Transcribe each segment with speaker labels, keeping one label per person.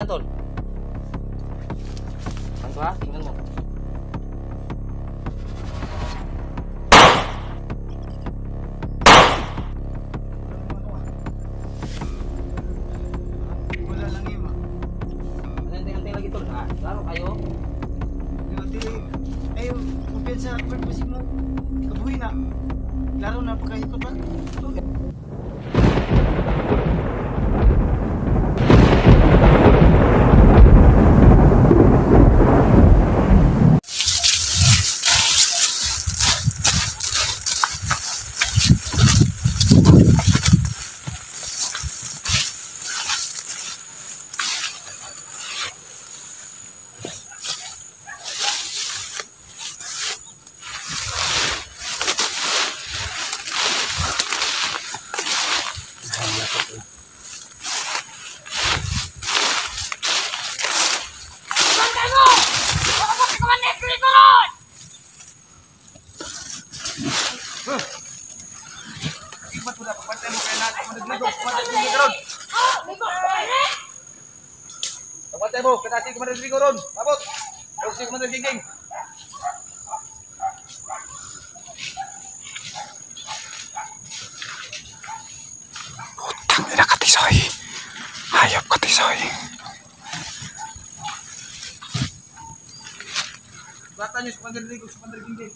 Speaker 1: Tol. Ang ba? Tingnan mo.
Speaker 2: Wala lang yun, ma.
Speaker 1: Antay lagi tol. Laro kayo.
Speaker 2: Ay, kumpiyansa, purpose mo. Kabuhi na. Laro na pagkahikot ba?
Speaker 1: Pagpantay mo, kanasi Commander Rico ron. Abot. Huwag si Commander Gingging.
Speaker 3: Utang ina ka, Tisoy. Hayop ka, Tisoy.
Speaker 1: Bata niyo si Commander Rico, si Commander Gingging.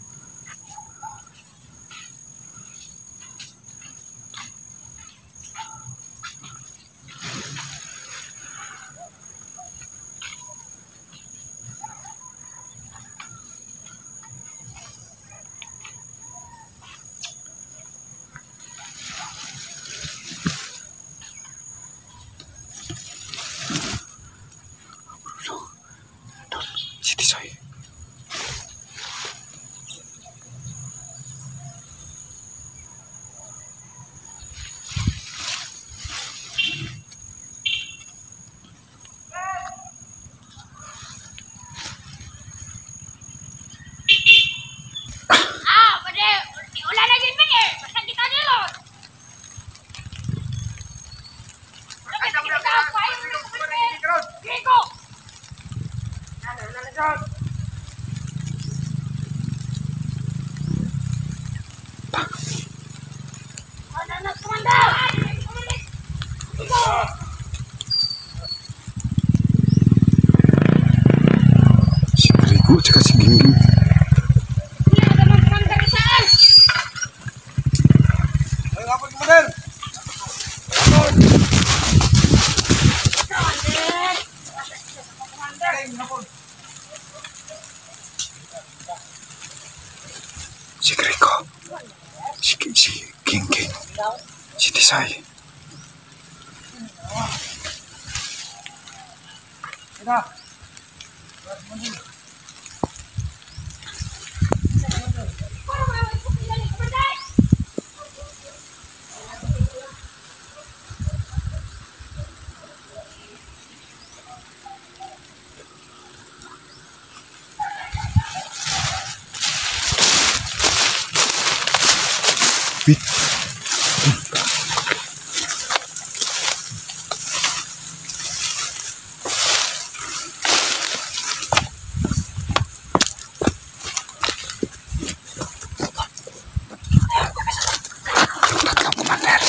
Speaker 3: Si Tisoy.
Speaker 4: Wala na din eh. Basta kita nilo. Rico! Ano na Commander? Rico!
Speaker 3: Si Rico tsaka si Gingging.
Speaker 1: Ay, kapag Commander!
Speaker 3: Si Rico. Si Gingging. Si Tisoy.
Speaker 1: Ito.
Speaker 3: Wait. Yung tatlong Commander.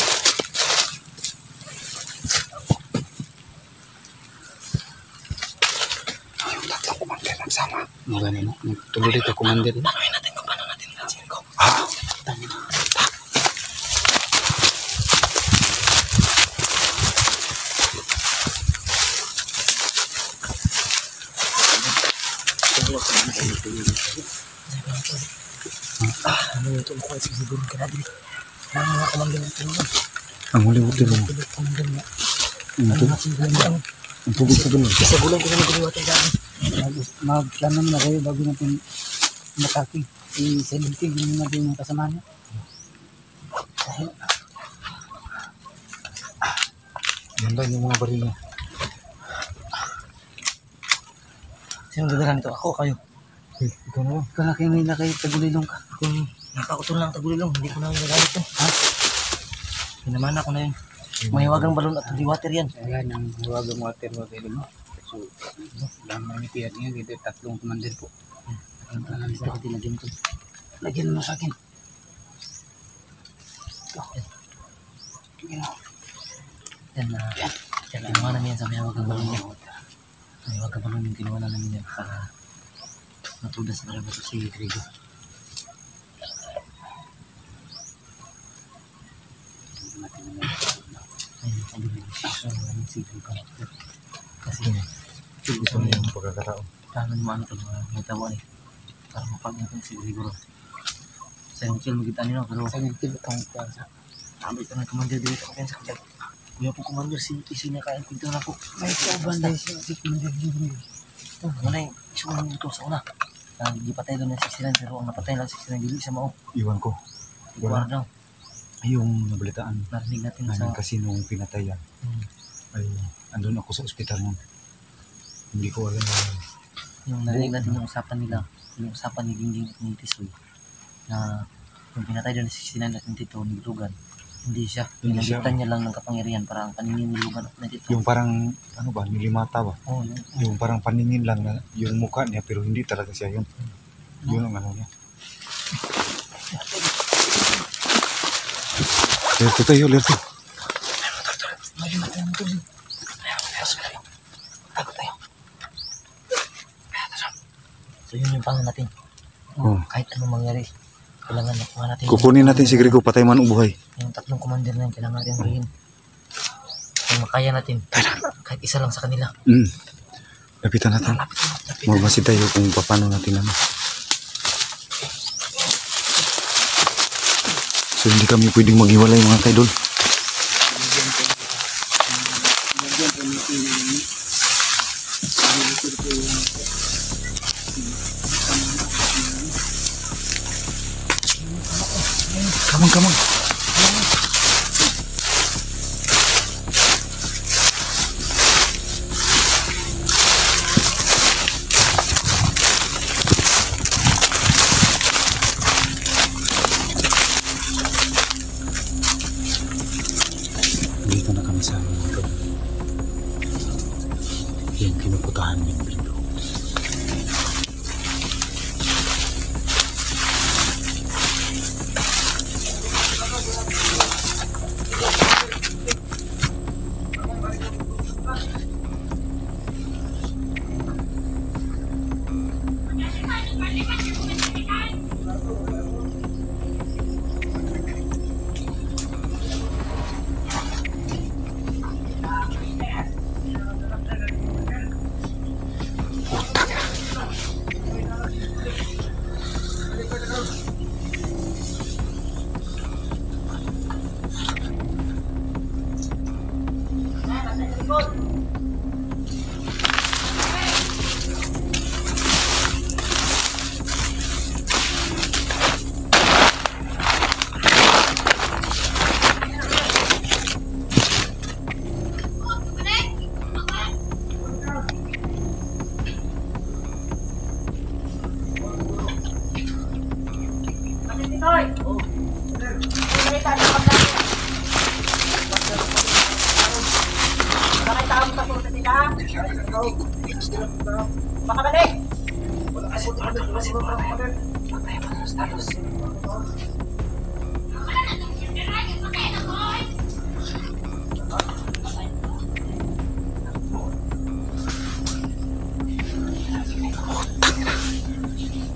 Speaker 3: Yung tatlong Commander nagsama.
Speaker 2: Magano mo? Nagtuloy dito, Commander.
Speaker 3: Tanungin natin kung paano natin si Rico. Ah.
Speaker 2: Ano ito ko kasi siguro ka na dito. Ano nga Commander ito mo?
Speaker 3: Ang huli-huli mo.
Speaker 2: Commander nga.
Speaker 3: Ang pugod-pugod.
Speaker 2: Isa bulan ko na naguluwat ay dami. Mag-plan naman na kayo bago natin matake. I-17 yun natin yung kasama niya.
Speaker 3: Yan ba yung mga baril mo?
Speaker 2: Sino dadala nito? Ako kayo?
Speaker 3: Ikaw na lang.
Speaker 2: Ikaw na kayo may nakay tagulilong ka. Kung nakakutol lang tagulilong, hindi ko na yung nagamit to. Ha? Pinamana ko na yun. Mahiwagang balon at hindi water yan.
Speaker 3: Ayan, ang huwagang water mo.
Speaker 2: So, lamang ni Pierre niya, gitu, tatlong commander po. Lagyan ko. Lagyan mo sa akin. Yan na. Yan, kinuha namin yan sa may hawag ang balon niya. May hawag ang balon yung kinuha na namin yan para matudas na rin ito si Grigo. Ayun, sabi mo, siya namin si Grigo. Kasi gusto mo yung
Speaker 3: pagkakataon.
Speaker 2: tangan mo ano ito, may tawa eh. Para mapag-natin si Grigo. Sa yung chill magkita nila, pero sa yung chill itong kwanza. Sabi ito ng commander dito sa kanya sa kanya. Kuya po commander, si na kain pinto na po. May kaban na si commander dito. Ito, muna yung iso mo ito sa una. Di patay doon ng 69, pero ang napatay lang 69 dili siya mao.
Speaker 3: Iwan ko.
Speaker 2: Iguar daw.
Speaker 3: Yung nabalitaan.
Speaker 2: Narinig natin
Speaker 3: Namin
Speaker 2: sa...
Speaker 3: kasi nung pinatayan. Ay, andun ako sa ospital nun. Hindi ko alam na...
Speaker 2: Yung narinig natin yung usapan nila. Yung usapan ni Gingging at ni Tisoy. Na yung pinatay doon ng 69 at 22 ni Lugan. Hindi siya.
Speaker 3: Hindi siya.
Speaker 2: Pinagitan niya lang ng kapangyarihan para ang paningin ni Lugan at 22.
Speaker 3: Yung parang, ano ba, nilimata ba?
Speaker 2: Oh,
Speaker 3: Yung parang paningin lang na yung mukha niya pero hindi talaga siya yun. Yun ang ano niya. Lerto tayo, Lerto.
Speaker 2: So yun yung pangan natin.
Speaker 3: Oh.
Speaker 2: Kahit anong mangyari, kailangan nakuha natin.
Speaker 3: Kukunin natin si Grigo, patay man o buhay.
Speaker 2: Yung tatlong commander na yun, kailangan natin hulihin. Kung makaya natin, kahit isa lang sa kanila.
Speaker 3: Lapitan natin. Magmasid tayo kung paano natin ano. So hindi kami pwedeng maghiwalay mga kaidol. Come on. Dito na kami sa yung pinuputahan ng Grigo.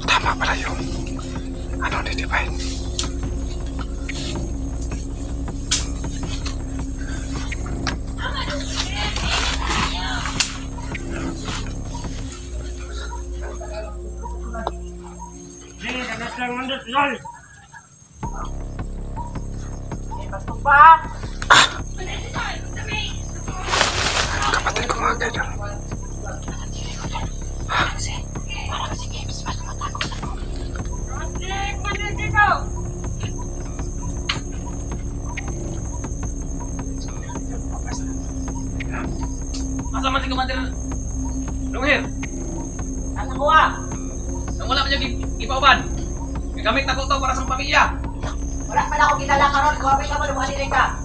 Speaker 3: Tama pala yung ano ni Divine. Kapatid ko mga kaidol.
Speaker 1: Asa man si Commander Lumir?
Speaker 4: Nasa kuha.
Speaker 1: Nang wala man yung ipauban. Gamit na ko to para sa pamilya.
Speaker 4: Wala pala ako kilala karon. Kuwapit ka mo, lumanin ka.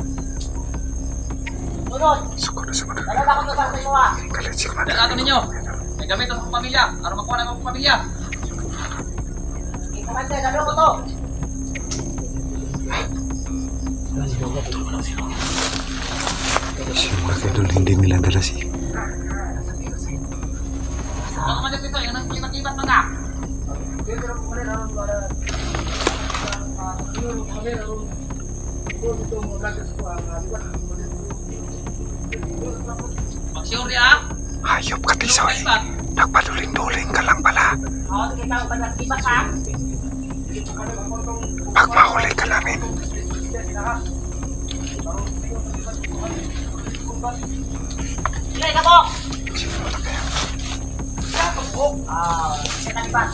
Speaker 4: Sunod.
Speaker 3: Sumunod.
Speaker 4: Dala na ko to para sa inyo, ha.
Speaker 3: Galit si Commander.
Speaker 1: Dala ito ninyo. May gamit ang akong pamilya. Para makuha ng akong pamilya.
Speaker 4: Commander, dala ko to.
Speaker 3: Siyempre, Idol, hindi nila dala si...
Speaker 1: Ano Commander Tisoy? Anong kilibat-libat pa ka? Mag-sure niya, ha?
Speaker 3: Hayop ka, Tisoy. Nagpaduling-duling ka lang pala.
Speaker 4: Oo, kita ko ba nagtibat, ha?
Speaker 3: Pag mahuli ka namin,
Speaker 4: Ilay ka po.
Speaker 3: sino na kaya?
Speaker 4: Kita tibat.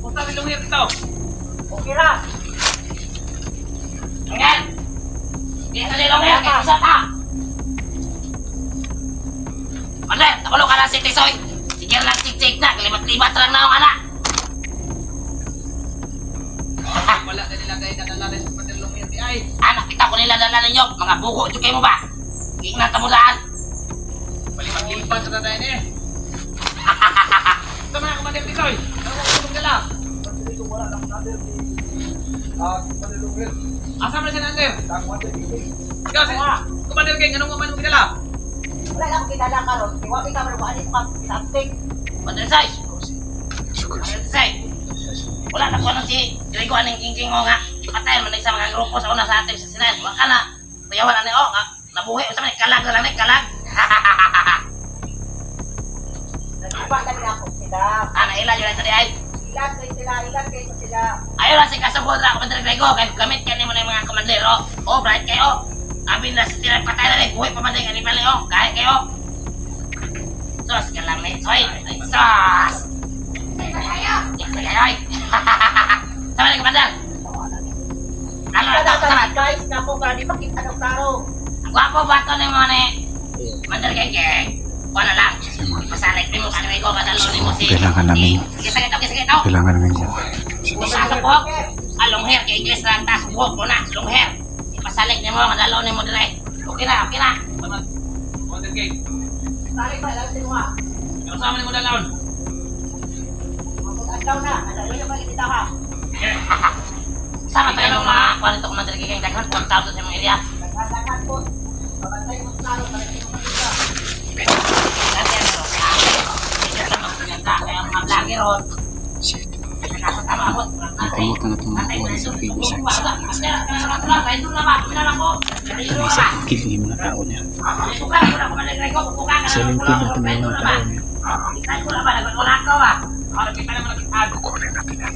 Speaker 1: Punta rin lumir dito.
Speaker 4: Okay lang. Ngayon. Dito nila ngayon, kaya isa ta. Commander, nakulo ka na si Tisoy. Sige lang, tik-tik na. Kalimat-libat lang na ang anak.
Speaker 1: Wala na nila kayo nadala sa Commander Lumir di ay.
Speaker 4: Anak, kita ko nila dala ninyo. Mga buko, ito kayo mo ba? Ingnan tamulaan.
Speaker 1: Palipat-lipat na tayo eh. Ito mga Commander Tisoy. Ano mo kung dala? Asa mo na si Nander? Ikaw si Commander King, anong mo dala?
Speaker 4: Wala lang kita na karon. Iwa kita mo ba ani pa plastic. Commander Sai. Commander Sai. Wala na ko ano si Diego aning king nga. Ipatayan man sa mga grupo sa una sa atin sa Sinay. Wa kana. Tayawan ani nga nabuhi sa man kalag na lang ni kalag. Nagiba ka nila ako sila. Ana ilan yun tadi ay. Ilan kay sila. Ayo lang si kasabot ra Commander Diego kay gamit kani mo na mga komandero. Oh, bright kayo. Amin na sila patay na rin. Buhay pamanday ka ni Pali, oh. Kahit kayo. Sos ka lang, eh. Soy. Sos. Tigsa kayo. Ay. Sama na, Commander. Ano na ito? Sama. Guys, napo ka. Di ba kita ng karo? Ang gwapo ba ito ni mo ni Commander Geng? Wala lang. Pasalig mo ka ni ko. Kadalo ni mo si...
Speaker 3: Kailangan namin.
Speaker 4: Sige ito.
Speaker 3: Kailangan namin ko.
Speaker 4: Pasasok po. Long hair. Kay Igles lang. Tas buhok ko na. Long hair. Pasalig ni mo, kadalaw ni mo dire. Okay na.
Speaker 1: Commander King.
Speaker 4: Salig ba, lang din mo ha.
Speaker 1: Ano sama ni mo dalawon?
Speaker 4: Mag-agaw na, nadalo yung magkita ka. Sama tayo ng mga kuwan ito Commander King, daghan 1,000 sa mga area. Daghan po. Pabantay mo sa lalo, para hindi mo makita. Kasi ano, medyo sa mga pinagka, kaya mga vlogger ron.
Speaker 3: Shit.
Speaker 4: Nasa tama mo.
Speaker 3: Nakalimutan na itong mga sa video sa isa. Kiligin mo na tao niya. Salingkin natin ang mga tao niya. Kukunin natin yan.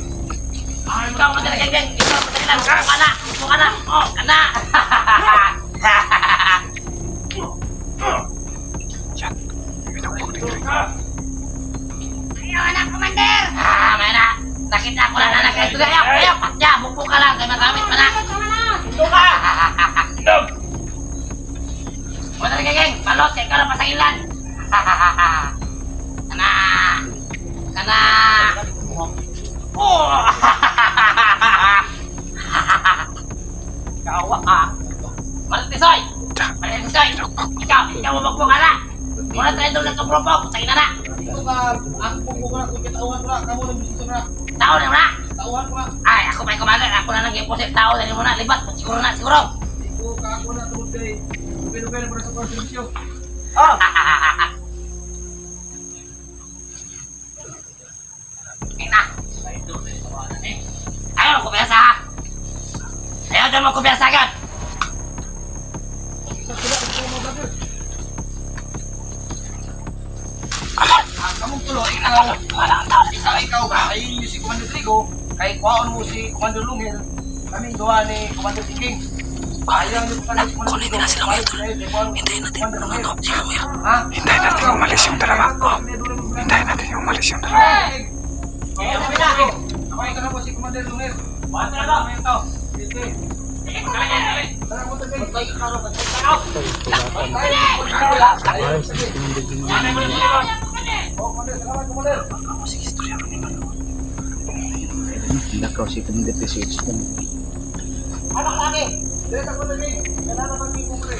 Speaker 4: Ikaw mo talaga yan. Ikaw mo talaga yan. Kana. Oh, kana.
Speaker 3: Yan. Pinukunin rin.
Speaker 4: Ayaw anak, Commander. May na. Nakita ko na anak. Ayaw. Patya. Bukbo ka lang. Kaya magamit pa na. Ito ka. Mo talaga yan. Balot. Kaya ka lang pasangilan. Kana. Oh. Kawa ka. Malatisoy. Ikaw mabagbong ala. Muna tayo doon lang kampropok. Tayo na.
Speaker 1: Ito ka, ang pungko ko na, kung kitauhan ko na, kamo ng bisito na.
Speaker 4: Tao na na.
Speaker 1: Tauhan ko na.
Speaker 4: Ay, ako may Commander. Ako na nag-imposit tao. Dali mo na. Libat. Siguro na.
Speaker 1: Ito ka ako na, tungkol kay, pino-pino para sa konservisyo.
Speaker 4: Oh. Ina. Ayaw ko biasa. Ayaw dyan mo ko biasa agad.
Speaker 1: Kamong tulo, ikaw ba? Ay yung si Commander Trigo, kay kwaon mo si Commander Lumir, kaming gawa ni Commander King. Ayaw niyo pa na si Commander Trigo.
Speaker 3: Hintayin natin yung umalis yung dalawa. Hintayin natin yung umalis yung dalawa.
Speaker 1: Kamay ka na po si Commander Lumir. Ba't na ba? Ito. Sige. Tara mo tayo. Bantay ka na.
Speaker 3: Sige, istorya mo naman.
Speaker 2: Hindi ka si Commander Tisoy.
Speaker 4: Anak lagi.
Speaker 1: Direct ako lagi. Kailangan mag-ipong pre.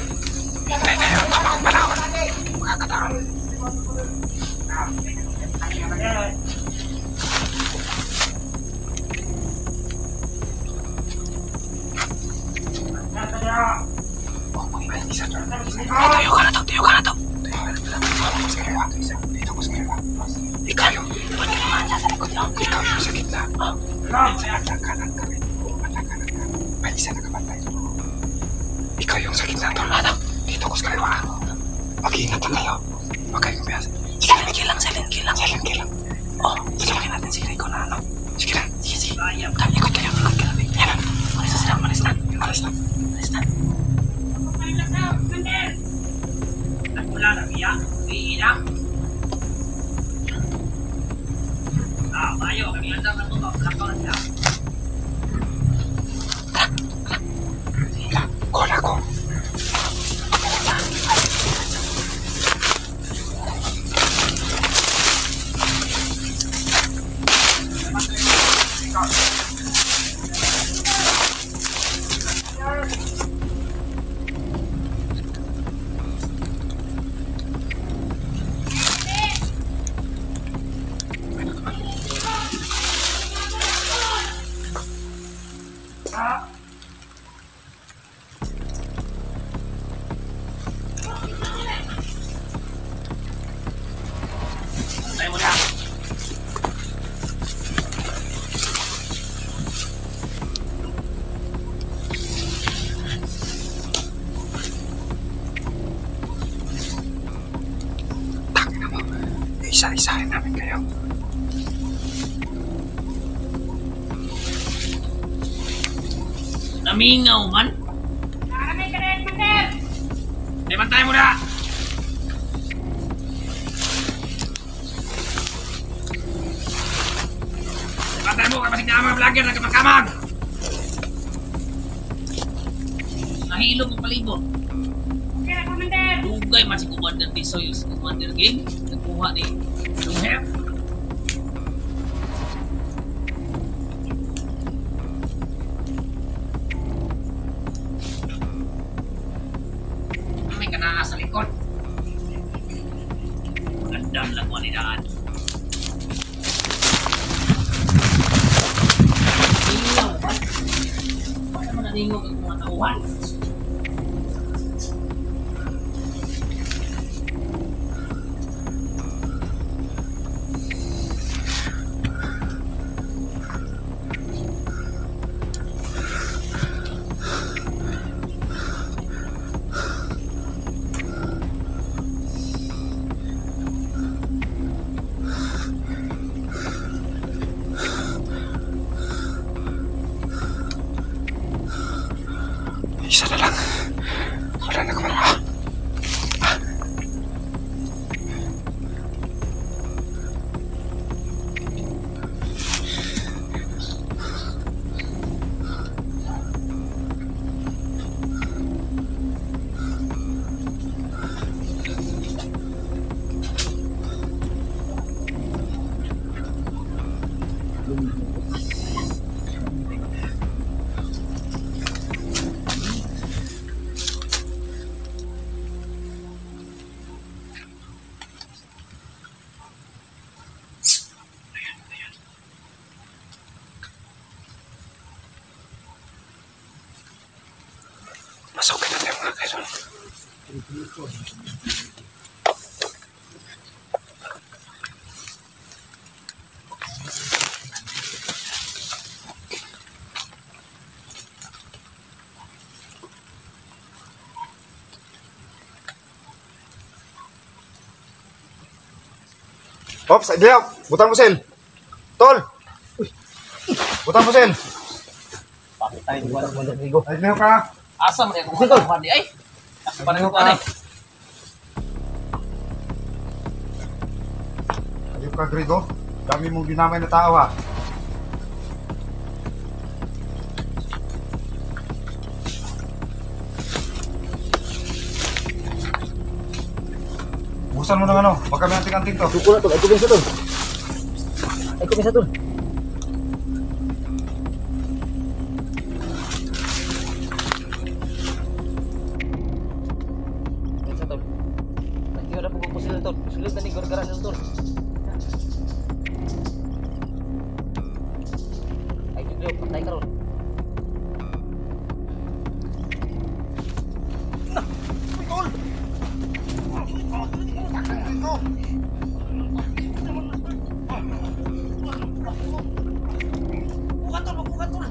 Speaker 3: Hintay tayo habang panahon. Makakataon. Oh, may isa doon. Tayo ka na to, tayo ka na to. Dito ko sa kaliwa. Ikaw yung sa likod yun. Ikaw yung sa gitna. Sa kanan kami. May isa na kabantay doon. Ikaw yung sa gitna doon. Dito ko sa kaliwa. Mag-iingat lang kayo. Huwag kayo kumiyas. Silent kill lang. Silent kill lang. Oh, tutulungin natin si Rico na ano. Sige na. Sige. Ikot kayo. Yan na. Malis na.
Speaker 4: Wala na biya. Iinak. Bayo. Kami andang natutok. Lakon siya.
Speaker 3: Call ako.
Speaker 4: Tayo mo na.
Speaker 3: Tangina mo. Isa-isahin namin kayo.
Speaker 4: Namingaw man. Nakamay ka rin, Mander! Bantay mo na! Bantay mo, kapasig na mga vlogger na kapakamag! Nahilo mo palibot. Kaya na, Commander! Dugay man si Commander Tisoy, si Commander Game. Nagkuha ni Lumher. May kanaa sa likod. Magandang lang mo nidaan. Ningaw ba? Paano mo naningog ang mga tauhan?
Speaker 3: Isa na lang. Wala na kumara. Masukin natin mga kaidol. Ops, idea. Butang mo sel. Tol. Butang mo sel.
Speaker 2: Bakit tayo di ba Rodrigo?
Speaker 3: Ay, meron ka.
Speaker 4: Asa mo na yung tauhan di ay? Ako pa na yung kanay.
Speaker 3: Ayun ka, Grigo. Dami mong dinamay na tao ha. Busan mo ng ano. Huwag kami anting-anting to.
Speaker 2: Duko na to, ay kumisa to. Ay kumisa to. Sulod na ni gargaran ng tol. Ay, Judyo, patay ka ron.
Speaker 1: Tol! Takang ko! Bukan tol, bukan tol!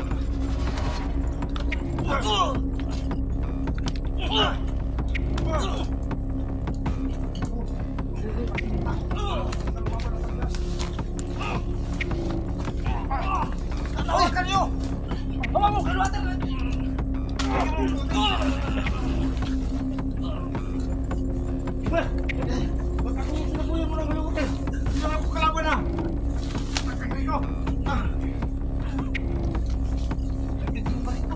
Speaker 1: Tawakan nyo! Bawa mo, kalwater! Wag ako sinabuyan mo ng kalwater! Hindi lang ako kalaban na! Takagay ko! Nagdito ba ito?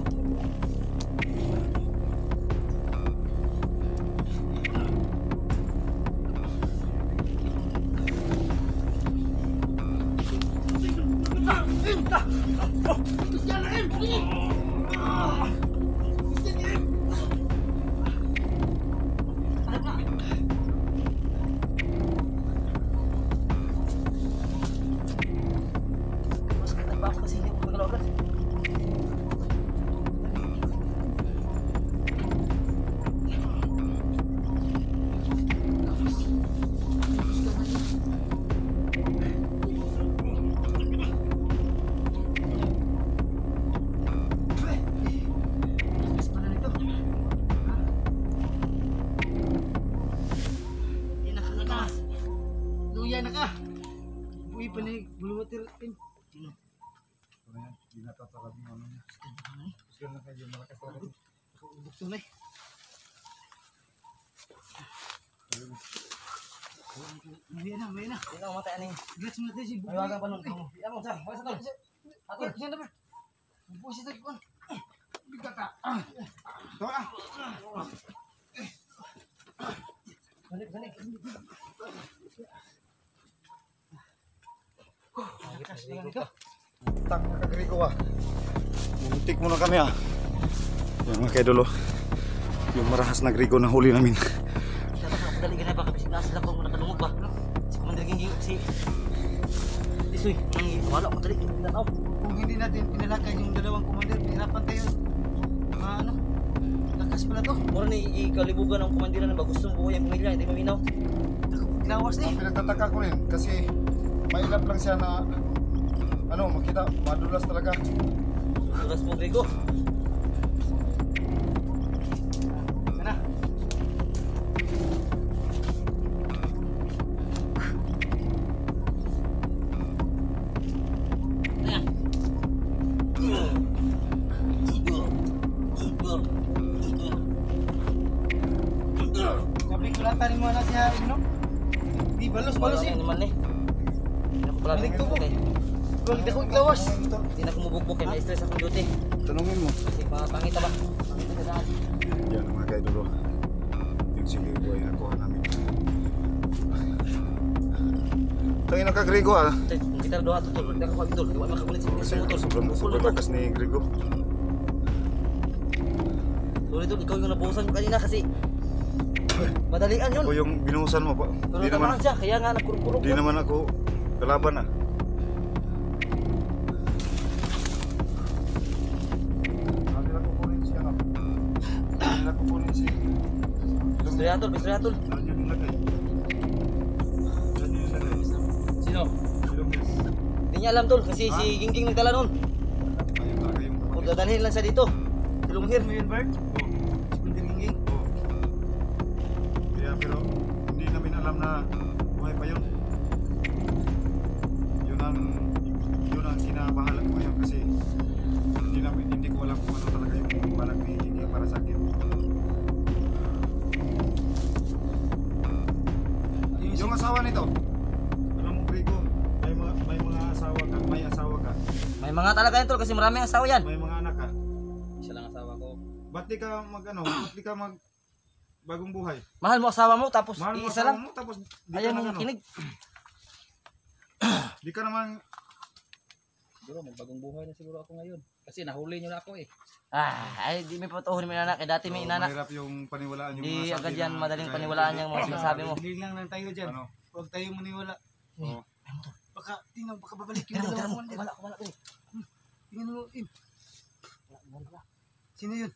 Speaker 1: Luya na ka. Uy, panig, buluwatir pin. Sino?
Speaker 3: Hindi na tatalab yung ano niya. Gusto na kayo malakas talaga.
Speaker 1: Bukto na eh. Luya na, luya na.
Speaker 2: Hindi na umatay ani.
Speaker 1: Gats mo natin si Bukoy.
Speaker 2: Ayawagan pa nun. Yan mo, sir. Wala sa tol.
Speaker 1: Atul, siya na ba? Bukoy siya tagpuan. Bigat ka. Ito ah.
Speaker 2: Balik, balik.
Speaker 3: Tak na kagrigo ah. Muntik muna kami ah. Yan mga kaidolo. Yung marahas na grigo na huli namin.
Speaker 2: Dapat nakadali ka na baka bisig na sila kung nakadungog ba. Si Commander Gingging, si Tisoy, wala ko dali.
Speaker 1: Kung hindi natin pinalakay yung dalawang commander, pihirapan tayo. Ano? Lakas pala to.
Speaker 2: Mura ni ikalibugan ng komandiran na ba gustong buhay ang pamilya, hindi maminaw.
Speaker 1: Lawas eh.
Speaker 3: Ang pinagtataka ko rin kasi mailap lang siya na ano, makita, madulas talaga.
Speaker 2: Tugas mo, Grigo.
Speaker 1: Yan na.
Speaker 2: Ayan.
Speaker 1: Sabi ko lang tanin mo na siya, no? Di balos eh.
Speaker 2: Ano naman eh. Hindi na ko pala
Speaker 1: Balik tubo.
Speaker 2: eh.
Speaker 1: Huwag di ako iglawas.
Speaker 2: Hindi na ko mabukbok eh, na-stress akong duty.
Speaker 3: Tanungin mo.
Speaker 2: Kasi pangita ba? Pangita ka saan?
Speaker 3: Yan ang mga kaidolo. Yung sige boy na kuha namin. Tangin na ka Grigo ah.
Speaker 2: Kung kita doha to tol, hindi ka pag-idol. Di ba makakulit sa
Speaker 3: Kasi
Speaker 2: motor?
Speaker 3: sobrang lakas ni Grigo.
Speaker 2: Tuloy tol, ikaw yung nabuhusan ko kanina kasi madalian yun.
Speaker 3: O yung binuhusan mo pa.
Speaker 2: Pero
Speaker 3: Di naman,
Speaker 2: tamaan siya, kaya nga nagkurkurok
Speaker 3: di naman ako kalaban ah. Hindi na kukunin siya no. Hindi na kukunin si
Speaker 2: Pistoyatol, pistoyatol.
Speaker 3: Saan yun nilagay? Saan yun nilagay?
Speaker 2: Sino?
Speaker 3: Ilong yes.
Speaker 2: Hindi niya alam tol, kasi si Gingging nagdala nun.
Speaker 3: Ayun talaga yung
Speaker 2: Kung dadalhin lang siya dito. Tulunghir.
Speaker 1: Mo yun, Bert? Commander Gingging.
Speaker 3: Kaya pero hindi namin alam na buhay pa yun. Yun ang kinabahala ko ngayon kasi hindi ko alam kung ano talaga yung balak ni Gigi para sa akin. Yung asawa nito, alam mo Grigo, may mga asawa ka,
Speaker 2: May mga talaga yun tol, kasi maraming asawa yan.
Speaker 3: may mga anak ka.
Speaker 2: Isa lang asawa ko.
Speaker 3: Ba't di ka mag bagong buhay?
Speaker 2: Mahal mo asawa mo, tapos
Speaker 3: Mahal mo
Speaker 2: iisa
Speaker 3: asawa
Speaker 2: lang.
Speaker 3: mo tapos di
Speaker 2: Ayaw
Speaker 3: ka
Speaker 2: mo
Speaker 3: nag ano,
Speaker 2: kinig.
Speaker 3: di ka naman
Speaker 5: Siguro magbagong buhay na siguro ako ngayon. Kasi nahuli nyo na ako eh.
Speaker 2: Ay, di may patuhon may inanak. Eh, dati may inanak.
Speaker 3: mahirap yung paniwalaan yung
Speaker 2: Hindi
Speaker 3: mga
Speaker 2: agad
Speaker 3: sabi
Speaker 2: yan
Speaker 3: na
Speaker 2: madaling
Speaker 3: kaya-
Speaker 2: paniwalaan yung mga sinasabi mo.
Speaker 1: Biling lang ng tayo dyan.
Speaker 3: Ano?
Speaker 1: Huwag tayong maniwala.
Speaker 2: Oo.
Speaker 1: Baka, tingnan, baka babalik yung dalawa commander.
Speaker 2: Wala, pre.
Speaker 1: Tingnan mo, Im. Sino yun?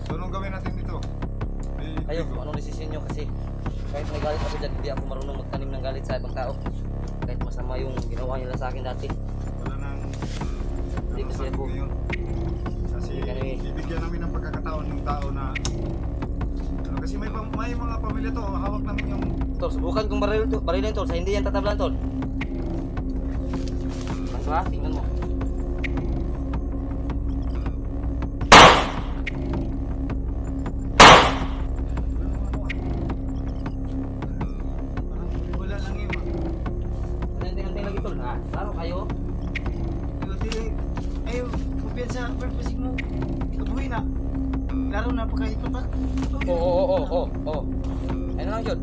Speaker 3: So, anong gawin natin dito?
Speaker 2: Kayo, kung anong desisyon nyo kasi kahit may galit ako dyan, hindi ako marunong magtanim ng galit sa ibang tao. Kahit masama yung ginawa nila sa akin dati.
Speaker 3: Wala nang
Speaker 2: Hindi kasi ako.
Speaker 3: ngayon. Kasi bibigyan namin ng pagkakataon ng tao na kasi may mga pamilya to, hawak namin yung
Speaker 2: Tol, subukan kong barilin tol, sa hindi yan tatablan tol. Ano ba? Tingnan mo.
Speaker 1: Wala lang yun.
Speaker 2: Hantay lagi tol, ha? Laro kayo.
Speaker 1: Ayaw, kumpiyansa ang purpose mo. Ikabuhin na. Laro na pagkahipot pa.
Speaker 2: Oo. Ano lang yun?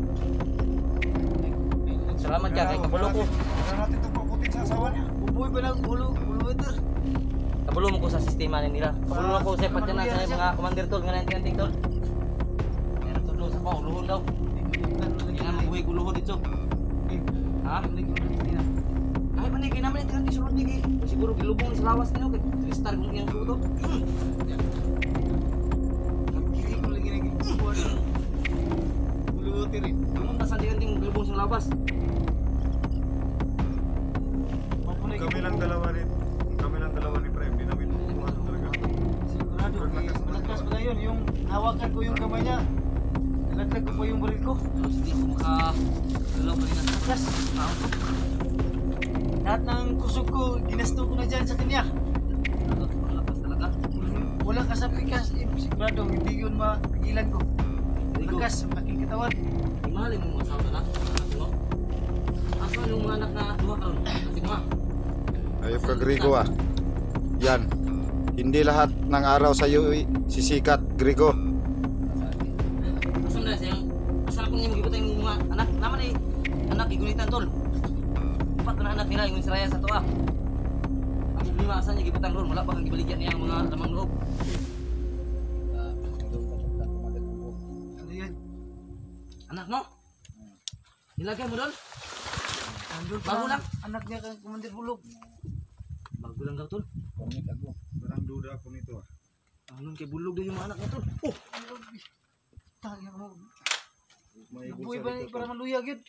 Speaker 2: Salamat ka, kay kabulo ko.
Speaker 3: Wala natin itong paputin sa asawa niya.
Speaker 1: Bubuhay pa lang, ulo ito.
Speaker 2: Kabulo mo ko sa sistema nila. Kabulo ko sa ipat na sa mga commander tol, nga nanting tol. Meron tol sa pa, uluhon daw. Hindi nga mabuhay ko uluhon dito. Ha? Ay, panigay naman yung tingnan sulod ni siguro gilubong sa lawas niyo kay Tristar kung yung suto.
Speaker 1: Kiri ko lagi lagi. Ulo rin.
Speaker 2: Pumunta sa tingting gilubong sa lawas.
Speaker 3: Kami lang dalawa ni Prem, di namin makukuha talaga.
Speaker 1: Sigurado, malakas pa yun. Yung hawakan ko yung kamay niya. Nalaglag ko pa yung baril ko.
Speaker 2: Tapos hindi ko makagalaw pa rin ang lakas.
Speaker 1: Lahat ng kusog ko, ginasto ko na dyan sa kanya.
Speaker 2: Lakas talaga.
Speaker 1: Walang kasapikas, sigurado, hindi yun mapigilan ko. Lakas, aking katawan.
Speaker 2: Imahalin mo mga asawa na. Anak mo. Asan yung mga anak na duha karon? Kasi mga.
Speaker 3: Ayop ka, Grigo ah. Yan. Hindi lahat ng araw sa iyo sisikat, Grigo.
Speaker 2: Asan na siya? Asan ako niya magibutay yung mga anak? Naman eh. Anak, igunitan tol. Empat na anak nila yung Israel sa toa. Ang problema asan niya gibutang ron. Wala pa kang gibaligyan niya ang mga lamang loob.
Speaker 1: Ano yan?
Speaker 2: Anak mo? Nilagay mo doon?
Speaker 1: Andun
Speaker 2: Bago lang.
Speaker 1: Anak niya kang Commander Bulog.
Speaker 2: Bago lang daw tol.
Speaker 3: Parang duda ako nito ah.
Speaker 2: Anong kay bulog doon yung mga anak niya tol? Oh!
Speaker 1: Tangin ako.
Speaker 3: May
Speaker 1: Buhay
Speaker 3: bulsa
Speaker 1: ba
Speaker 3: dito.
Speaker 1: para maluyag yun?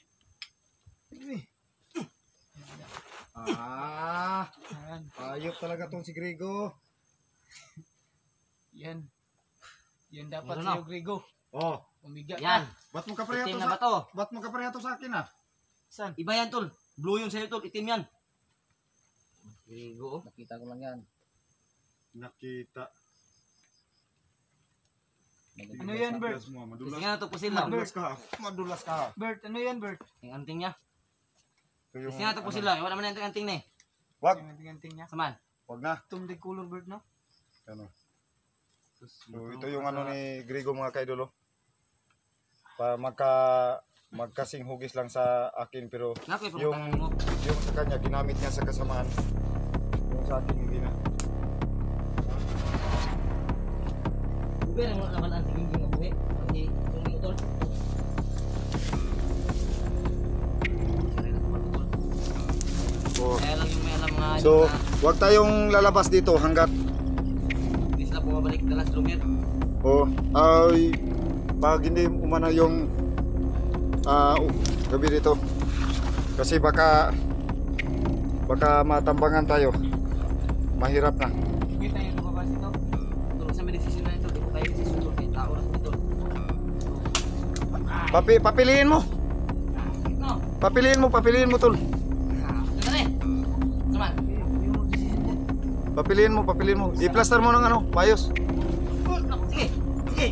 Speaker 1: Yan.
Speaker 3: Ayop talaga tong si Grigo.
Speaker 1: Yan. Yan dapat
Speaker 2: Ano?
Speaker 1: sa'yo, Grigo.
Speaker 3: Oh,
Speaker 1: Umiga
Speaker 2: Yan.
Speaker 1: ka.
Speaker 3: ba't mo kapareha
Speaker 2: Itim
Speaker 3: to
Speaker 2: na ba
Speaker 3: sa
Speaker 2: to?
Speaker 3: Ba't mo kapareha to sa akin ah?
Speaker 1: Saan?
Speaker 2: Iba yan tol. Blue yung sa'yo tol. Itim yan. Grigo oh.
Speaker 5: Nakita ko lang yan.
Speaker 3: Nakita.
Speaker 1: Ano yan, Bert?
Speaker 3: Mo,
Speaker 2: Kasi
Speaker 3: madulas.
Speaker 2: nga na to pusil lang.
Speaker 3: Madulas ka. Madulas ka.
Speaker 1: Bert, ano yan, Bert?
Speaker 2: Yung anting niya.
Speaker 3: Ito yung,
Speaker 2: Kasi nga to pusil lang. Wala naman yung anting na eh.
Speaker 3: Wag.
Speaker 1: Yung anting-anting niya.
Speaker 2: Saman.
Speaker 3: Wag na.
Speaker 1: Tumdig color, Bert, no?
Speaker 3: Ano? So, ito yung ano ni Grigo mga kaidolo. Magkasing hugis lang sa akin pero
Speaker 2: Naku yung
Speaker 3: yung
Speaker 2: pagkatangan mo.
Speaker 3: yung sa kanya ginamit niya sa kasamaan. Yung sa akin hindi na.
Speaker 2: Buber ang mga laban ang sige nga buhi. Hindi yung utol.
Speaker 3: So,
Speaker 2: Kaya lang yung may alam mga
Speaker 3: so
Speaker 2: na
Speaker 3: wag tayong lalabas dito hanggat
Speaker 2: hindi sila bumabalik dalas lumir.
Speaker 3: ay pag hindi umano yung gabi dito. Kasi baka matambangan tayo. Mahirap na.
Speaker 1: Hindi tayo lumabas ito.
Speaker 2: Tulong sa may desisyon na ito. Di ko kayo desisyon tol. Kaya tao na ito.
Speaker 3: Papiliin mo.
Speaker 2: No.
Speaker 3: Papiliin mo tol.
Speaker 2: Ganda na eh. Saman.
Speaker 1: Yung mag-decision niya.
Speaker 3: Papiliin mo. I-plaster mo ng ano, mayos.
Speaker 2: Sige. Sige.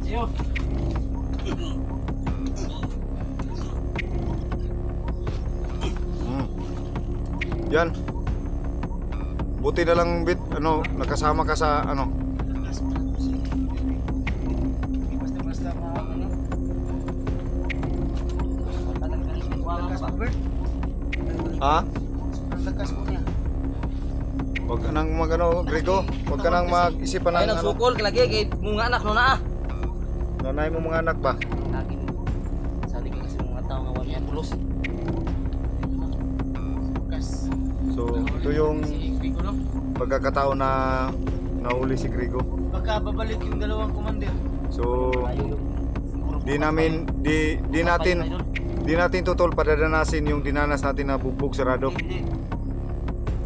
Speaker 1: Sa'yo.
Speaker 3: Yan. Buti na lang bit nakasama ka sa ano.
Speaker 1: Basta ano. Lakas mo, Bert.
Speaker 3: Ha?
Speaker 1: Ang lakas mo niya.
Speaker 3: Wag ano, Grigo. Huwag ka nang mag-isipan
Speaker 2: Ay,
Speaker 3: ng ano.
Speaker 2: nagsukol kalagi kay mga anak no na.
Speaker 3: Nanay mo mga anak ba?
Speaker 2: Lagi sali ka kasi mga tao nga wala yang pulos.
Speaker 3: So, ito yung
Speaker 5: Grigo, no?
Speaker 3: pagkakataon na nahuli si Grigo.
Speaker 5: Baka babalik yung dalawang commander.
Speaker 3: So,
Speaker 2: Ayaw yung
Speaker 3: di natin tutol padadanasin yung dinanas natin na bugbog sarado.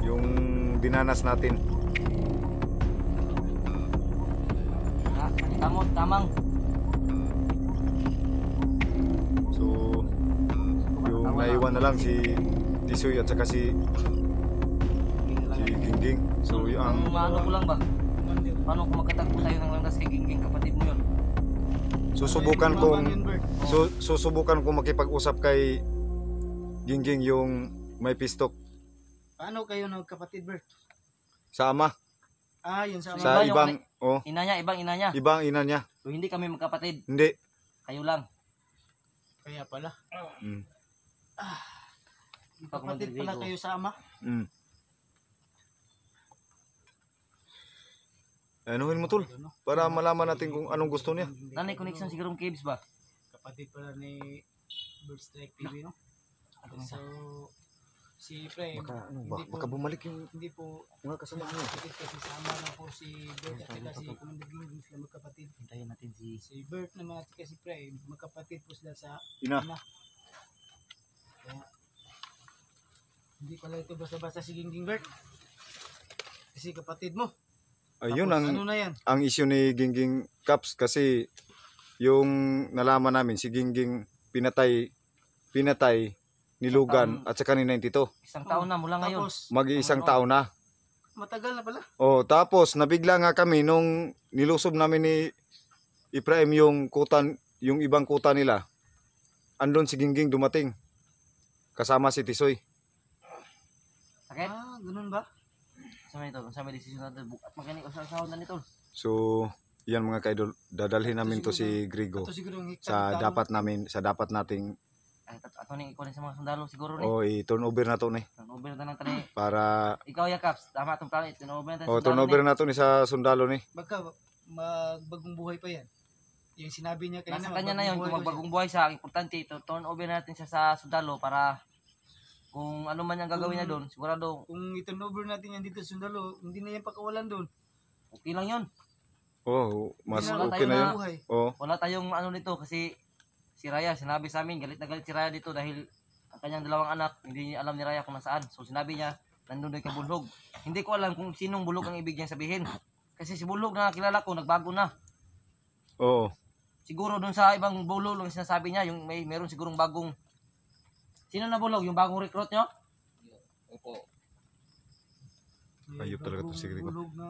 Speaker 3: Yung dinanas natin.
Speaker 2: Tamang.
Speaker 3: So, yung naiwan na lang si Tisoy at saka si Gingging. So,
Speaker 2: Ang
Speaker 3: yung
Speaker 2: maano ko lang ba? Paano kung magkatagpo tayo ng landas kay Gingging kapatid mo yun?
Speaker 3: susubukan kong makipag-usap kay Gingging yung may pistok
Speaker 5: Paano kayo nagkapatid, Bert?
Speaker 3: sa ama,
Speaker 5: Yun sa
Speaker 3: sa
Speaker 2: Iba yung
Speaker 3: ibang
Speaker 2: Ina niya, ibang ina niya.
Speaker 3: ibang ina niya.
Speaker 2: So hindi kami magkapatid.
Speaker 3: Hindi.
Speaker 2: Kayo lang.
Speaker 5: Kaya pala.
Speaker 3: Mm.
Speaker 5: Kapatid pala kayo sa ama.
Speaker 3: Mm. Anuhin mo tol para malaman natin kung anong gusto niya.
Speaker 2: Nanay connection sigurong caves ba?
Speaker 5: Kapatid pala ni Bird Strike TV, no? So, si Prem,
Speaker 3: Baka bumalik yung
Speaker 5: hindi po
Speaker 3: mga kasama niya.
Speaker 5: kapatid kasi sama na po si Bert at saka si Commander Gingging sila magkapatid.
Speaker 2: Hintayin natin si
Speaker 5: Si Bert naman at saka si Prem, magkapatid po sila sa
Speaker 3: Ina.
Speaker 5: ina. Kaya, hindi pala ito basta-basta si Gingging, Bert. Kasi kapatid mo.
Speaker 3: Ayun
Speaker 5: Tapos,
Speaker 3: ang
Speaker 5: ano na yan?
Speaker 3: ang issue ni Gingging Caps kasi yung nalaman namin si Gingging pinatay nilugan at saka ni 92.
Speaker 2: isang taon na mula ngayon.
Speaker 5: Tapos,
Speaker 3: Mag-iisang taon na.
Speaker 5: matagal na pala.
Speaker 3: Oh, tapos nabigla nga kami nung nilusob namin ni Ibrahim yung ibang kuta nila. Andun si Gingging dumating. Kasama si Tisoy.
Speaker 2: Sakit?
Speaker 5: Ganun ba?
Speaker 2: Sa may decision natin at magaling sa sahod na nito.
Speaker 3: So, yan mga kaidol, dadalhin namin to si Grigo
Speaker 5: Ito siguro yung
Speaker 3: sa dapat nating
Speaker 2: Ato ning ikunin sa mga sundalo siguro ni.
Speaker 3: i-turn over na to ni
Speaker 2: Turnover na lang tani.
Speaker 3: para
Speaker 2: Ikaw ya Caps, tama tong plan. Turnover na
Speaker 3: turn over na to ni sa sundalo ni.
Speaker 5: Baka magbagong buhay pa yan. Yung sinabi niya kanina.
Speaker 2: Nasa kanya na yun, kung magbagong buhay siya, ang importante ito, turn over natin siya sa sundalo para kung ano man yung gagawin niya doon, sigurado
Speaker 5: Kung i-turn over natin yan dito sa sundalo, hindi na yan pakawalan doon.
Speaker 2: okay lang yun.
Speaker 3: Oh, mas
Speaker 2: Wala
Speaker 3: okay
Speaker 2: tayo
Speaker 3: na yun.
Speaker 5: Buhay.
Speaker 3: Oh,
Speaker 2: Wala tayong ano nito kasi si Raya, sinabi sa amin, galit na galit si Raya dito dahil ang kanyang dalawang anak, hindi niya alam ni Raya kung nasaan. So sinabi niya, nandun doon kay Bulhog. Hindi ko alam kung sinong Bulhog ang ibig niyang sabihin. Kasi si Bulhog na kilala ko, nagbago na.
Speaker 3: oo.
Speaker 2: Siguro doon sa ibang Bulhog lang sinasabi niya, yung meron sigurong bagong. Sino na Bulhog? Yung bagong recruit niyo?
Speaker 5: Opo.
Speaker 3: Ayop talaga to si Grigo.
Speaker 5: Bulog na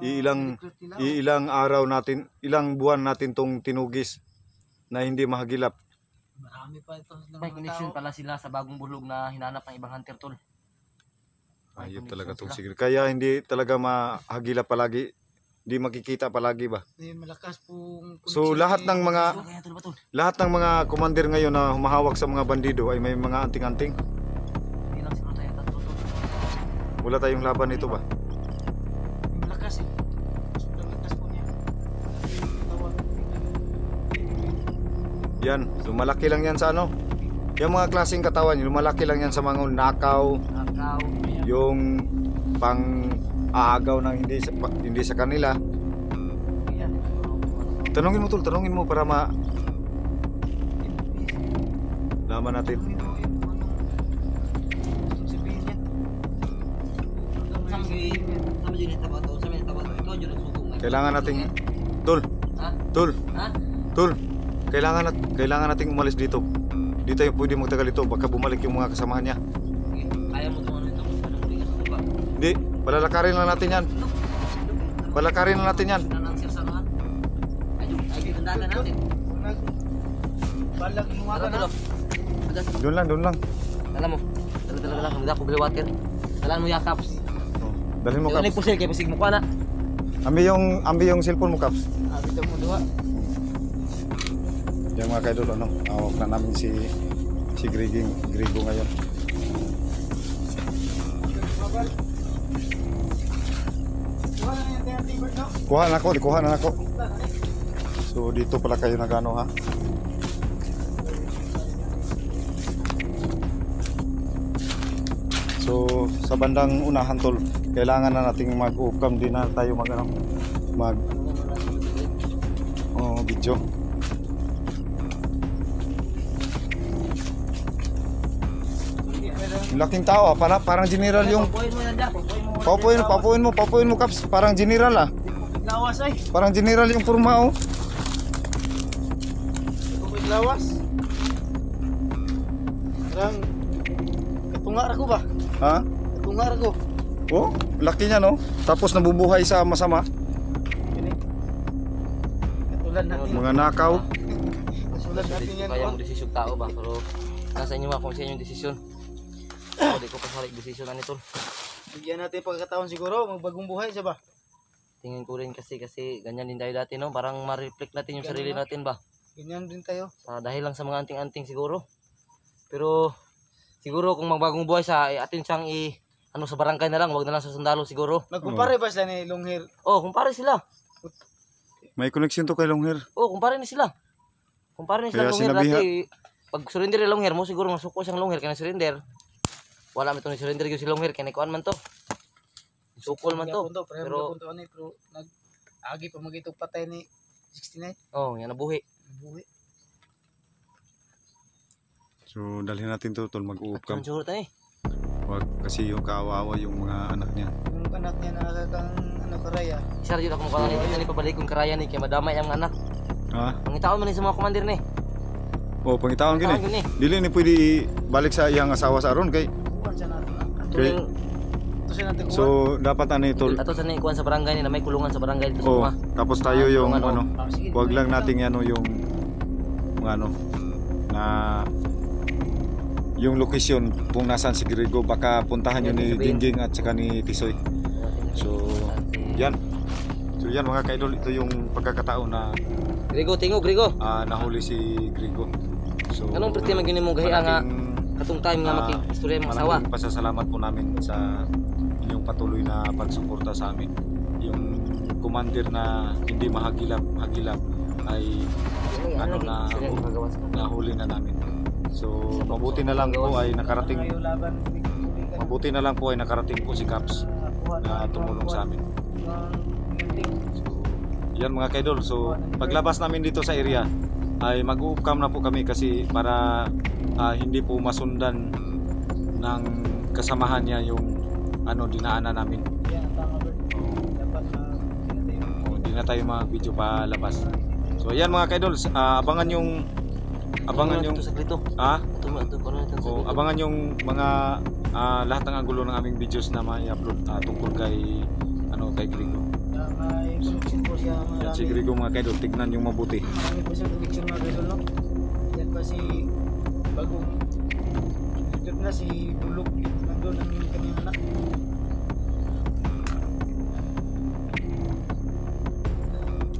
Speaker 5: recruit nila.
Speaker 3: Ilang araw natin, ilang buwan natin tong tinugis na hindi mahagilap.
Speaker 5: Marami pa ito ng
Speaker 2: May
Speaker 5: mga
Speaker 2: connection
Speaker 5: tao.
Speaker 2: pala sila sa bagong Bulhog na hinanap ng ibang hunter tol.
Speaker 3: Ayop talaga tong si Grigo. Kaya hindi talaga mahagilap palagi. Hindi makikita palagi ba.
Speaker 5: May malakas pong
Speaker 3: So
Speaker 5: connection
Speaker 3: lahat
Speaker 5: kay-
Speaker 3: ng mga
Speaker 2: Kaya tol ba tol?
Speaker 3: lahat ng mga commander ngayon na humahawak sa mga bandido ay may mga anting-anting.
Speaker 2: Hindi lang siguro tayo tatlo tol.
Speaker 3: Wala tayong laban nito ba?
Speaker 5: May malakas eh. Sobrang lakas po niya. Tawag.
Speaker 3: Yan, lumalaki lang yan sa ano. Yung mga klaseng katawan, lumalaki lang yan sa mga nakaw,
Speaker 2: Nakaw.
Speaker 3: yung pang aagaw ng hindi sa kanila.
Speaker 2: Yan.
Speaker 3: Tanungin mo tol, tanungin mo para laman natin.
Speaker 5: Sabihin niya.
Speaker 2: Sama dyan yung taba to. Sama yung taba to. Ikaw dyan ang suko.
Speaker 3: Kailangan nating tol,
Speaker 2: Ha?
Speaker 3: tol,
Speaker 2: Ha?
Speaker 3: tol. Kailangan nating umalis dito. Di tayo pwede magtagal ito, baka bumalik yung mga kasamahan niya.
Speaker 2: Kaya mo itong ano ito. Anong bigas mo ba?
Speaker 3: Hindi, palalakarin lang natin yan. Palakarin lang natin yan.
Speaker 2: Nanang sir sa mga. Ay, gandaan natin.
Speaker 5: Balag inuwagan na.
Speaker 3: Doon lang.
Speaker 2: Dala mo. Dala lang. Hindi ako gulay water. Dalaan mo yakaps.
Speaker 3: Oh, dalhin mo
Speaker 2: Yung
Speaker 3: Caps.
Speaker 2: pusil kayo pasig mo ka na.
Speaker 3: Ambi yung cellphone mo Caps.
Speaker 5: Abito mo duha.
Speaker 3: Yung mga kaidol, ano, awak na namin si Grigo ngayon. Kuha na ako. So dito pala kayo nagano ha. So sa bandang unahan tol, kailangan na nating mag-upcam din na tayo mag video. Laking tao parang general yung paupuin mo Kaps, parang general ah.
Speaker 5: Lawas ay.
Speaker 3: Parang general yung purma oh.
Speaker 5: Lawas. Parang katungar ako ba?
Speaker 3: Ha?
Speaker 5: Katungar ako.
Speaker 3: Oh, laki niya no. Tapos nabubuhay sa masama.
Speaker 5: Katulad natin.
Speaker 3: Mga nakaw.
Speaker 5: Katulad natin yan.
Speaker 2: Kaya mo desisyon tao ba, pero nasa inyo kung sa inyong desisyon. Hindi ko pasalik desisyon na nito.
Speaker 5: Bigyan natin pagkataon siguro, magbagong buhay siya ba?
Speaker 2: Tingin ko rin kasi ganyan din tayo dati no, parang ma-reflect natin yung sarili natin ba.
Speaker 5: Ganyan din tayo.
Speaker 2: Dahil lang sa mga anting-anting siguro. Pero siguro kung magbagong buhay sa atin siyang sa barangay na lang, wag na lang sa sundalo siguro.
Speaker 5: Nagkumpare ba sila ni Longhir?
Speaker 2: Oh, kumpare sila.
Speaker 3: May connection to kay Longhir.
Speaker 2: Oh, kumpare ni sila. Kumpare ni sila
Speaker 3: Kaya
Speaker 2: Longhir
Speaker 3: sinabihan.
Speaker 2: dati. Pag surrender ni Longhir mo siguro masuko siyang Longhir kaya surrender. Wala man to ni surrender gyud si Longhir kay kuan man to. Sukol man to.
Speaker 5: Pero nag-agi pa magitog patay ni 69.
Speaker 2: Oh, yan nabuhi.
Speaker 5: Buhi.
Speaker 3: So dalhin natin to tol, mag-upcam.
Speaker 2: Ang suro tayo.
Speaker 3: Wag kasi yung kaawa-awa yung mga anak niya.
Speaker 5: Yung anak niya nakakang karaya.
Speaker 2: Isa jud ako mo kanang ni pabalik kong karaya ni kay madamay ang anak.
Speaker 3: Ha?
Speaker 2: Pangitaon man ni sa mga komandir ni.
Speaker 3: Oh, pangitaon
Speaker 2: Pangitaon
Speaker 3: gini.
Speaker 2: gini.
Speaker 3: Dili ni pwede balik sa iyang asawa sa aron kay.
Speaker 5: Kuwan siya natin.
Speaker 3: Okay.
Speaker 5: Ito siya natin kuwan.
Speaker 3: So dapat ani tol.
Speaker 2: Ato sa ni kuan sa barangay ni na may kulungan sa barangay dito sa
Speaker 3: Oh,
Speaker 2: mga.
Speaker 3: tapos tayo yung
Speaker 2: ano.
Speaker 3: ano. Wag lang nating ano yung mga ano na yung location kung nasaan si Grego, baka puntahan yun ni Gingging at saka ni Tisoy. So yan. So yan mga kaidol, ito yung pagkakataon na
Speaker 2: Grego, tingog Grego.
Speaker 3: nahuli si Grego. So
Speaker 2: Anong pretty man gini mo gahiya nga
Speaker 3: malaking-
Speaker 2: katong time nga makistorya mga asawa.
Speaker 3: Maraming pasasalamat po namin sa inyong patuloy na pagsuporta sa amin. Yung commander na hindi mahagilap ay ano na nahuli na namin. So mabuti na lang po ay nakarating po si Caps na tumulong sa amin. So yan mga kaidol. So paglabas namin dito sa area ay mag-upcam na po kami kasi para hindi po masundan ng kasamahan niya yung dinaanan namin. Hindi na tayo mag-video pa labas. So ayan mga kaidol, abangan yung
Speaker 2: sagrito.
Speaker 3: Abangan yung mga lahat ng angulo ng aming videos na mai-upload tungkol kay Grego. Yan si Grego mga kaidol, tignan yung mabuti.
Speaker 5: Marami po siya connection mga kaidol, no? Yan pa si bagong ito na si Bulog. Nandun ang kanyang anak.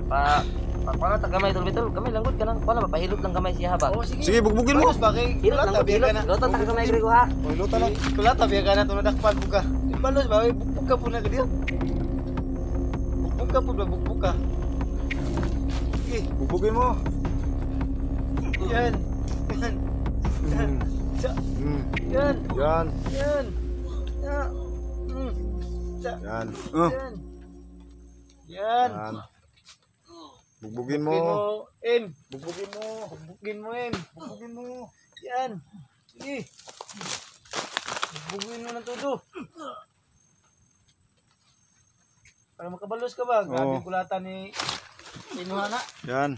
Speaker 2: Para tagamay tol gamay lang gud kanang pala mapahilot lang gamay siya ba.
Speaker 5: Oh, sige.
Speaker 3: Sige, bugbugin mo.
Speaker 5: Bagus ba kay
Speaker 2: Hilot lang
Speaker 5: tabi ka na.
Speaker 2: Lotan ta gamay Grego ha.
Speaker 3: Oh, luta lang.
Speaker 5: Kula tabi ka na tulad dakpan buka. Balos ba bukbuk ka po na gadiyo. Bukbuk ka po ba bukbuk ka. Sige,
Speaker 3: Bugbugin mo.
Speaker 5: yan. Yan. Yan.
Speaker 3: Yan.
Speaker 5: Yan. Ya. Sa.
Speaker 3: Yan.
Speaker 5: Yan. Yan.
Speaker 3: Yan. Bugbugin mo.
Speaker 5: Em. Bugbugin mo. Bugbugin mo, Em. Bugbugin mo. Yan. Sige. Bugbugin mo ng todo. Para makabalos ka ba? Grabe kulatan ni Inuhana.
Speaker 3: Yan.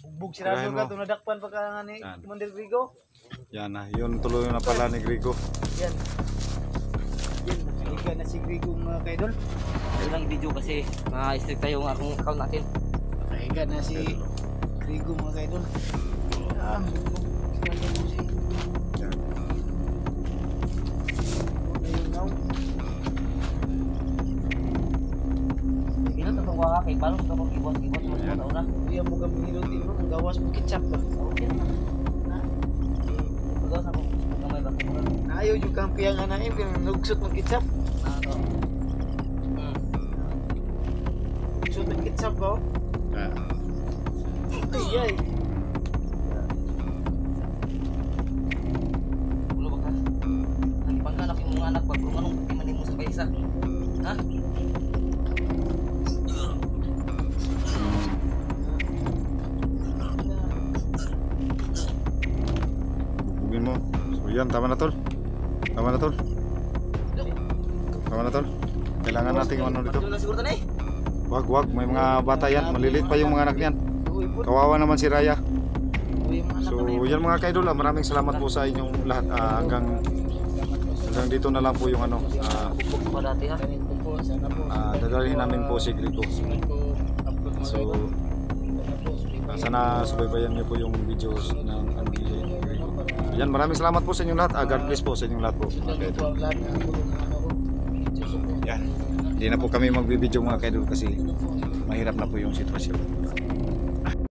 Speaker 5: Bugbog sirado
Speaker 3: Tirahin
Speaker 5: ka.
Speaker 3: mo.
Speaker 5: Tunadakpan pa ka nga ni
Speaker 3: Yan.
Speaker 5: Commander Grigo.
Speaker 3: Yan na. Yun tuloy na pala ni Grego.
Speaker 5: Yan. Yan. Nakaliga na si Grigo mga kaidol.
Speaker 2: Ito lang video kasi na-strict tayo ang akong account natin.
Speaker 5: Nakaliga na si Grigo mga kaidol. Bugbog sirado mo si.
Speaker 3: Yan.
Speaker 5: Ayun now.
Speaker 2: Sige na to wa kay balong ka pag-iwas mo sa una.
Speaker 5: Hindi mo kami nilutin mo. Ang gawas mo ketchup ba?
Speaker 2: Okay na. Pagawas ako gamay ba ko.
Speaker 5: Ayaw yung kampiang anaim. Kaya nagsot mo ketchup. nagsuot ng kitsap ba? Ay.
Speaker 2: Ulo ba ka? Nagpangganap yung mga anak pag anong imanin mo sa paisa. Ha?
Speaker 3: Bugin mo. So yan, tama na tol. Tama na tol. Tama na tol. Kailangan natin yung ano dito.
Speaker 2: Patuloy na siguro to na eh.
Speaker 3: Wag, may mga bata yan. Malilit pa yung mga anak niyan. Kawawa naman si Raya. So yan mga kaidol, maraming salamat po sa inyong lahat. Hanggang dito na lang po yung ano.
Speaker 2: Pa dati ha.
Speaker 3: Dadalhin namin po si Grito. So sana subaybayan niyo po yung videos ng Grito. Yan, maraming salamat po sa inyong lahat. God bless po sa inyong lahat po. Okay. Yan. Hindi na po kami magbibideo mga kaidol kasi mahirap na po yung sitwasyon.